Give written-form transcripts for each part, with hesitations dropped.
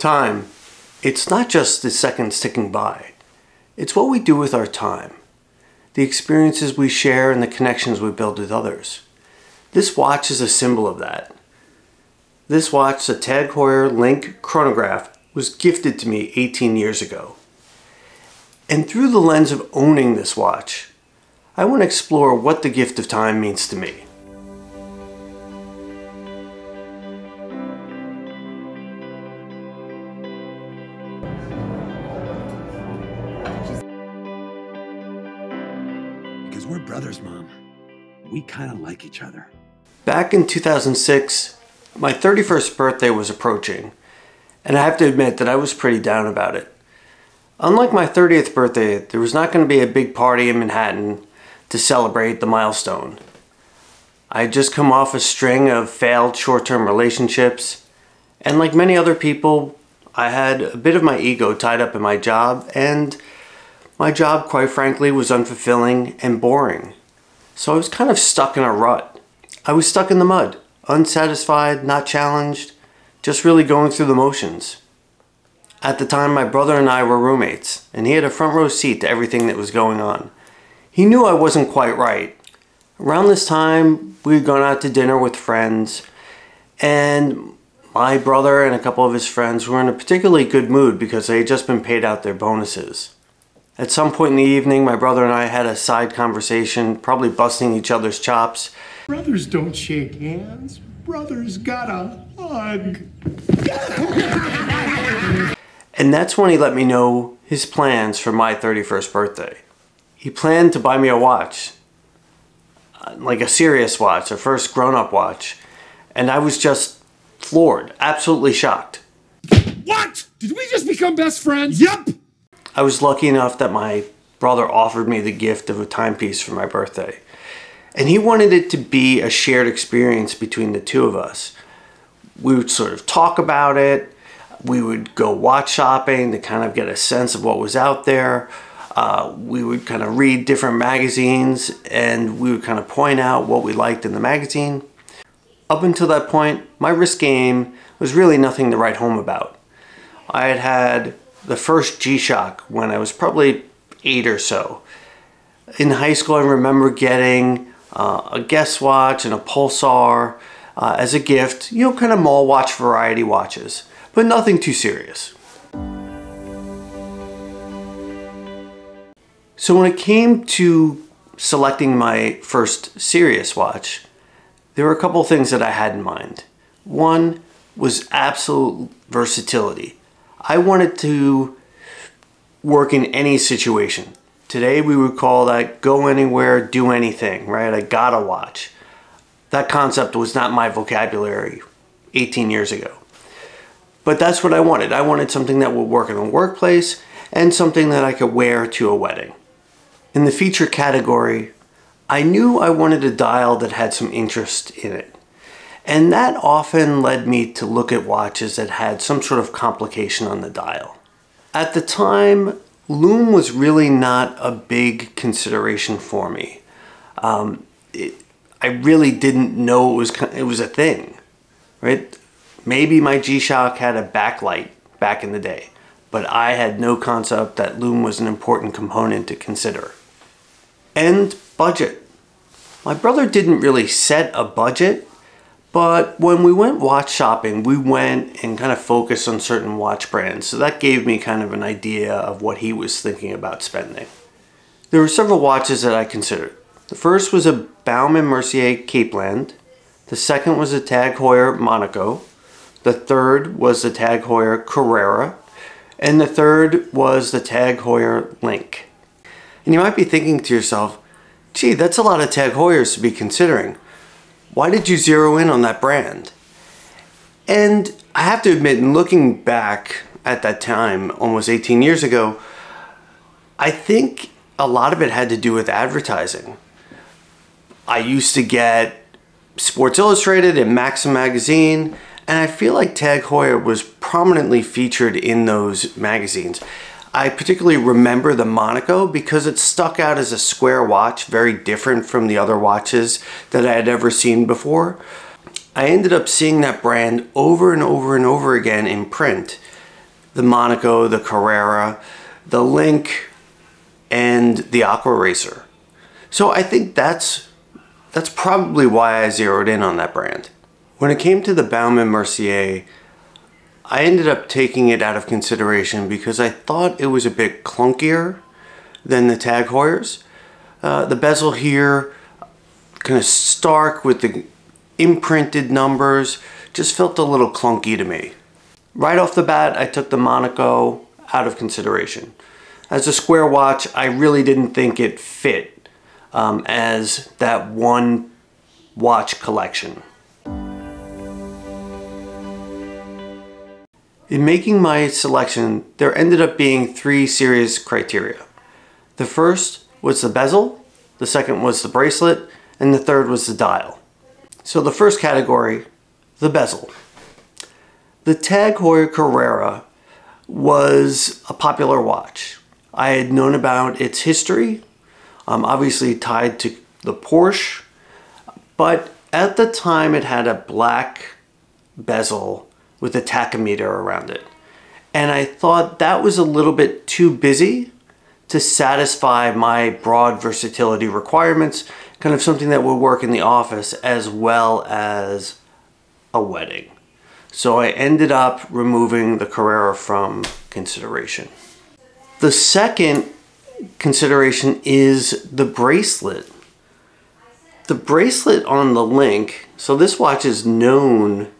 Time, it's not just the seconds ticking by. It's what we do with our time, the experiences we share and the connections we build with others. This watch is a symbol of that. This watch, the Tag Heuer Link Chronograph, was gifted to me 18 years ago. And through the lens of owning this watch, I want to explore what the gift of time means to me. Because we're brothers, Mom. We kind of like each other. Back in 2006, my 31st birthday was approaching, and I have to admit that I was pretty down about it. Unlike my 30th birthday, there was not going to be a big party in Manhattan to celebrate the milestone. I had just come off a string of failed short-term relationships, and like many other people, I had a bit of my ego tied up in my job, and my job, quite frankly, was unfulfilling and boring. So I was kind of stuck in a rut. I was stuck in the mud, unsatisfied, not challenged, just really going through the motions. At the time, my brother and I were roommates, and he had a front row seat to everything that was going on. He knew I wasn't quite right. Around this time, we had gone out to dinner with friends, and my brother and a couple of his friends were in a particularly good mood because they had just been paid out their bonuses. At some point in the evening, my brother and I had a side conversation, probably busting each other's chops. Brothers don't shake hands. Brothers gotta hug. And that's when he let me know his plans for my 31st birthday. He planned to buy me a watch, like a serious watch, a first grown-up watch. And I was just floored, absolutely shocked. What? Did we just become best friends? Yep! I was lucky enough that my brother offered me the gift of a timepiece for my birthday. And he wanted it to be a shared experience between the two of us. We would sort of talk about it. We would go watch shopping to kind of get a sense of what was out there. We would kind of read different magazines and we would kind of point out what we liked in the magazine. Up until that point, my wrist game was really nothing to write home about. I had had the first G-Shock when I was probably 8 or so. In high school, I remember getting a Guess watch and a Pulsar as a gift, you know, kind of mall watch variety watches, but nothing too serious. So when it came to selecting my first serious watch, there were a couple things that I had in mind. One was absolute versatility. I wanted to work in any situation. Today we would call that go anywhere, do anything, right? I got a watch. That concept was not my vocabulary 18 years ago. But that's what I wanted. I wanted something that would work in a workplace and something that I could wear to a wedding. In the feature category, I knew I wanted a dial that had some interest in it. And that often led me to look at watches that had some sort of complication on the dial. At the time, lume was really not a big consideration for me. I really didn't know it was a thing, right? Maybe my G-Shock had a backlight back in the day, but I had no concept that lume was an important component to consider. And budget. My brother didn't really set a budget, but when we went watch shopping, we went and kind of focused on certain watch brands. So that gave me kind of an idea of what he was thinking about spending. There were several watches that I considered. The first was a Baume & Mercier Capeland. The second was a Tag Heuer Monaco. The third was the Tag Heuer Carrera. And the third was the Tag Heuer Link. And you might be thinking to yourself, gee, that's a lot of Tag Heuers to be considering. Why did you zero in on that brand? And I have to admit, in looking back at that time, almost 18 years ago, I think a lot of it had to do with advertising. I used to get Sports Illustrated and Maxim magazine, and I feel like Tag Heuer was prominently featured in those magazines. I particularly remember the Monaco because it stuck out as a square watch, very different from the other watches that I had ever seen before. I ended up seeing that brand over and over and over again in print the Monaco, the Carrera, the Link, and the Aqua Racer. So I think that's probably why I zeroed in on that brand. When it came to the Baume & Mercier, I ended up taking it out of consideration because I thought it was a bit clunkier than the Tag Heuers. The bezel here, kind of stark with the imprinted numbers, just felt a little clunky to me. Right off the bat, I took the Monaco out of consideration. As a square watch, I really didn't think it fit as that one watch collection. In making my selection, there ended up being 3 serious criteria. The first was the bezel, the second was the bracelet, and the third was the dial. So the first category, the bezel. The Tag Heuer Carrera was a popular watch. I had known about its history, obviously tied to the Porsche, but at the time it had a black bezel with a tachometer around it. And I thought that was a little bit too busy to satisfy my broad versatility requirements, kind of something that would work in the office as well as a wedding. So I ended up removing the Carrera from consideration. The second consideration is the bracelet. The bracelet on the Link, so this watch is known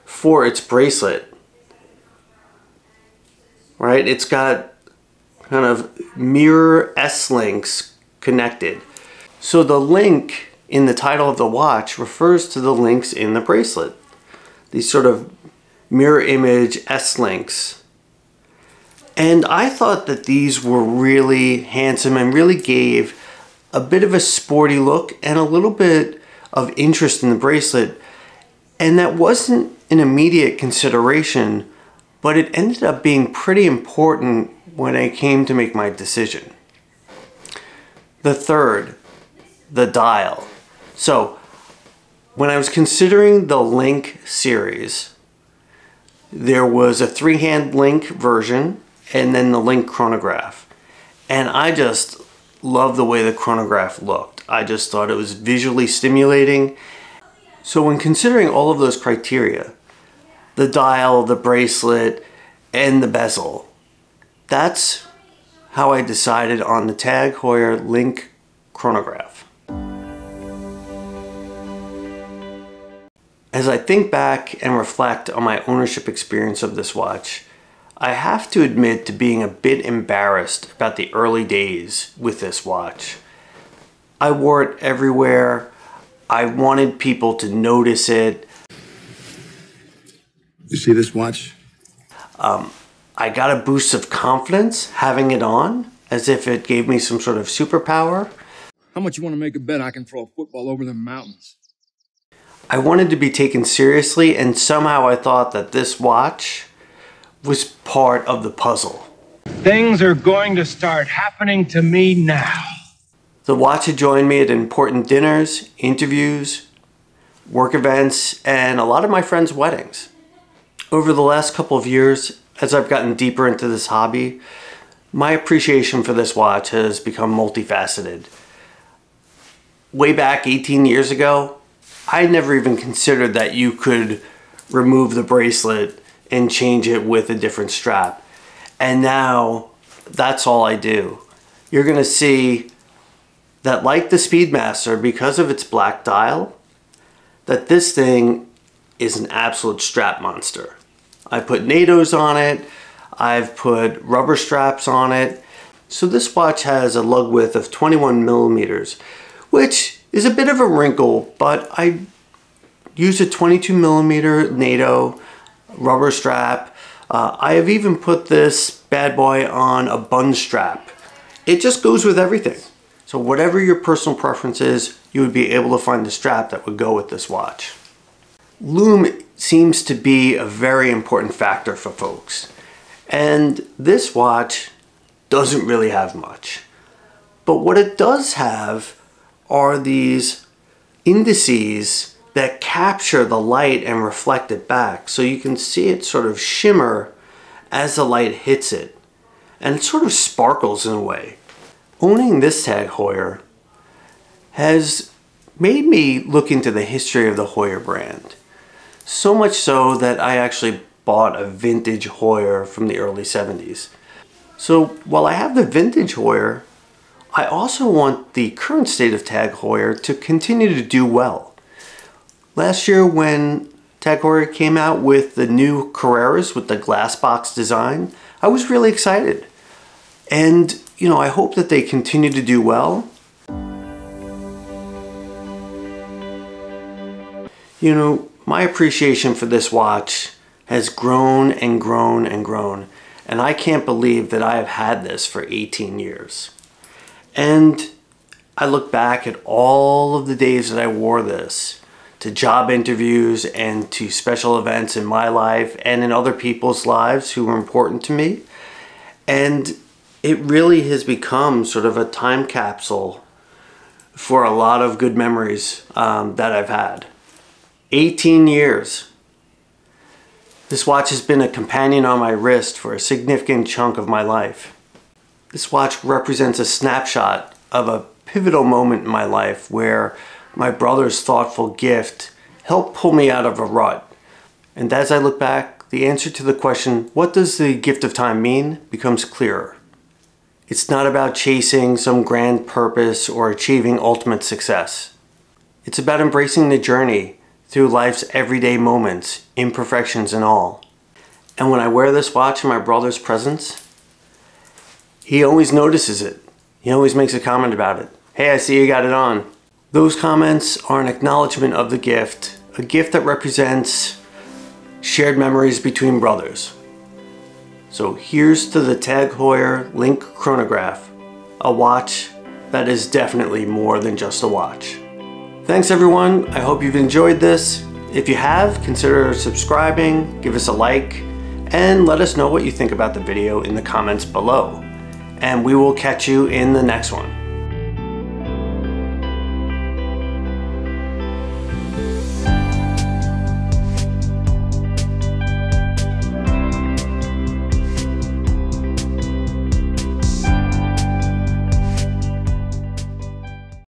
for its bracelet, right? It's got kind of mirror S-links connected. So the link in the title of the watch refers to the links in the bracelet. These sort of mirror image S-links. And I thought that these were really handsome and really gave a bit of a sporty look and a little bit of interest in the bracelet. And that wasn't an immediate consideration, but it ended up being pretty important when I came to make my decision. The third, the dial. So when I was considering the Link series, there was a 3-hand Link version and then the Link Chronograph. And I just loved the way the chronograph looked. I just thought it was visually stimulating. So when considering all of those criteria, the dial, the bracelet, and the bezel, that's how I decided on the Tag Heuer Link Chronograph. As I think back and reflect on my ownership experience of this watch, I have to admit to being a bit embarrassed about the early days with this watch. I wore it everywhere. I wanted people to notice it. You see this watch? I got a boost of confidence having it on, as if it gave me some sort of superpower. How much you want to make a bet I can throw a football over the mountains? I wanted to be taken seriously, and somehow I thought that this watch was part of the puzzle. Things are going to start happening to me now. The watch had joined me at important dinners, interviews, work events, and a lot of my friends' weddings. Over the last couple of years, as I've gotten deeper into this hobby, my appreciation for this watch has become multifaceted. Way back 18 years ago, I never even considered that you could remove the bracelet and change it with a different strap. And now, that's all I do. You're gonna see that, like the Speedmaster, because of its black dial, that this thing is an absolute strap monster. I put NATOs on it, I've put rubber straps on it. So this watch has a lug width of 21 millimeters, which is a bit of a wrinkle, but I use a 22 millimeter NATO rubber strap. I have even put this bad boy on a bun strap. It just goes with everything. So whatever your personal preference is, you would be able to find the strap that would go with this watch. Lume seems to be a very important factor for folks. And this watch doesn't really have much. But what it does have are these indices that capture the light and reflect it back. So you can see it sort of shimmer as the light hits it, and it sort of sparkles in a way. Owning this Tag Heuer has made me look into the history of the Heuer brand. So much so that I actually bought a vintage Heuer from the early 70s. So while I have the vintage Heuer, I also want the current state of Tag Heuer to continue to do well. Last year when Tag Heuer came out with the new Carreras with the glass box design, I was really excited. And I hope that they continue to do well. My appreciation for this watch has grown and grown and grown, and I can't believe that I have had this for 18 years. And I look back at all of the days that I wore this to job interviews and to special events in my life and in other people's lives who were important to me. And it really has become sort of a time capsule for a lot of good memories that I've had. 18 years. This watch has been a companion on my wrist for a significant chunk of my life. This watch represents a snapshot of a pivotal moment in my life where my brother's thoughtful gift helped pull me out of a rut. And as I look back, the answer to the question, what does the gift of time mean, becomes clearer. It's not about chasing some grand purpose or achieving ultimate success. It's about embracing the journey through life's everyday moments, imperfections and all. And when I wear this watch in my brother's presence, he always notices it. He always makes a comment about it. Hey, I see you got it on. Those comments are an acknowledgement of the gift, a gift that represents shared memories between brothers. So here's to the Tag Heuer Link Chronograph, a watch that is definitely more than just a watch. Thanks everyone, I hope you've enjoyed this. If you have, consider subscribing, give us a like, and let us know what you think about the video in the comments below. And we will catch you in the next one.